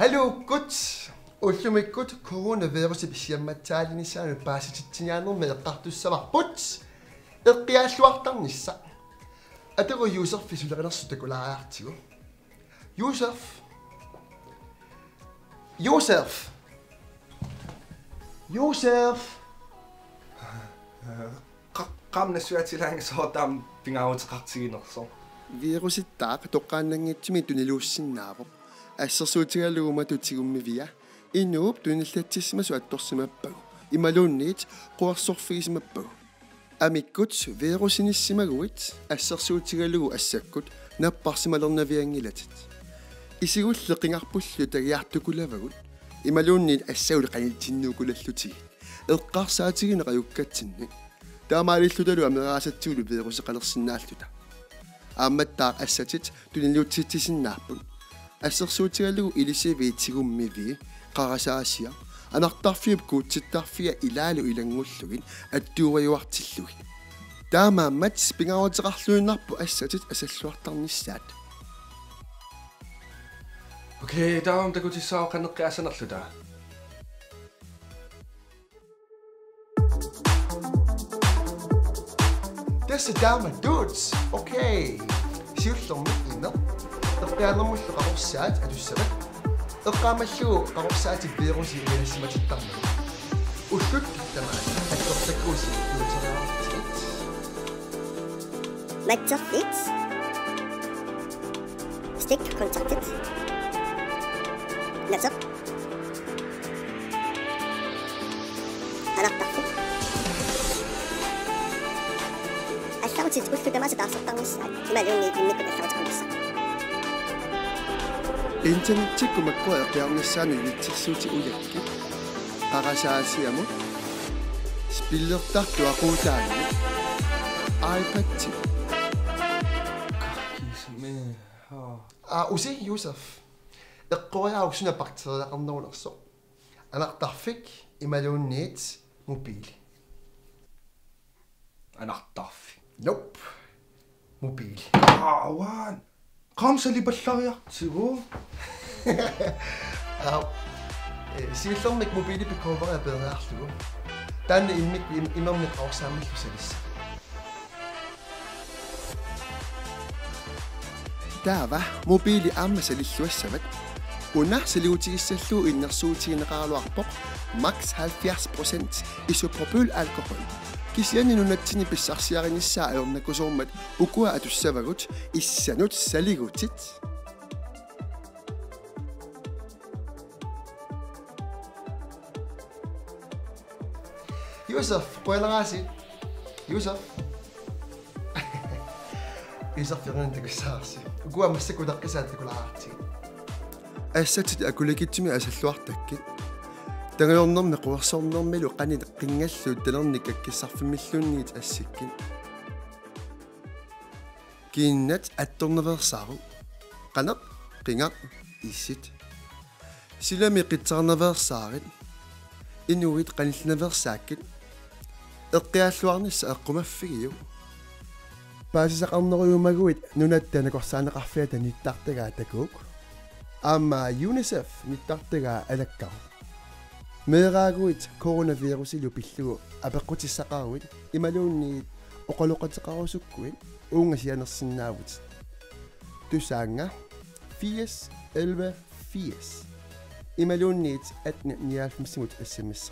Hallo gut. Ullumikkut coronavirusi pissiammatsaalinissaanu paasititsingaannermeeqqartussavarput eqqiaalluartarnissa atero user fisuleqanersu takulaariartigu Josef qamnassuatilaangasoortaam pingaavutiqartiginerso virusittaaq toqqaannanngitsumi tuniluussinnaavoq ассерсуутигалугума тутигуммивиа иннууп туниллатсимасу атторсимаппагу ималуунниит қуарсорфигисимаппагу амиккут вируссиниссимагуит ассерсуутигалугу ассаккут наппарсималернавиангилатит исигулле қингарпуллу тагиартукулавагут ималуунниит ассаули қанилтиннуукулаллутиги эққарсаатигинеқа юккатсинни таамаалиллуталу амераасатсигулу вирусеқалерсинааллута аамматтаақ ассатит туниллутситсисиннааппут ассерсуутигалугу илисивиитсигуммиви қарасаасиа анартарфиуп куутситтарфиа илаалу илангуллугин аттууваюартиллуги таамааммат пингауатеқарлуиннарпу ассатит асаллуартарниссаат окей таам такутиссаа канеққиасанерлута Tässä daama dudes. Okay. Siullormik inner. Erpianermullu qavorsaat atussavat. Eqqaamallugu qavorsaati virusi ilassimatittarna. Ullut tamaa attortakkuusi kuuteriaartit. Matterfit. Stikkontaktet. Laptop. Anartarfit. Allautit ullu tamasa taarsertarnissaat. Imaluunni immikkut allauteqonnissa. интернеттиккумаккуа эқиарниссаани витсерсуути уякки парасаасиамут спиллертарту aquutaani iPad-ти кисме Usi Josef. Eqqoriaruksuna parteriaqarnerulerso. Anartarfik imaluunniit mobiili. анартарфи Nope. Mobiili. ааван qamsalipallariartigu Siullormik mobiili pikoveria bedrearlugu. Taanne immik immernik qaorsaammallusalissa. таава мобили ааммасалиллуассават уна салиутигиссаллуу иннерсуутигинеқаралуарпоқ макс 70% isopropyl alkohol кисиани нунатсини писсарсиаринissaa аернакусуурмат укуа атуссавагут иссанут салигутит Josef, qoilaraasi. Josef фернандакуссаарси. Укуа массакулеққисаат такулаарти. ассатит акулагитсими асаллуартаккит тангайорнэрми қуарсорнэрмилу қанит қингаллуут талерник аккиссарфимиллуунниит ассиккин киннат атторневерсаару қанақ қинга иссит силами қитсарневерсаарит инуит қаниллневерсааккит эққиаллуарнисса эққумаффигиу паасисақарнеруйумагуит нунаттанакорсаанеқарфиата ниттартагаа такуук аама UNICEF ниттартагаа алаккару мераагуит коронавирусилу пиллугу апеққутиссақаруит ималуунниит оқалоқатеқарусуккуит унгасианерсиннаавут тусаанга 80 11 80 ималуунниит 1899 SMS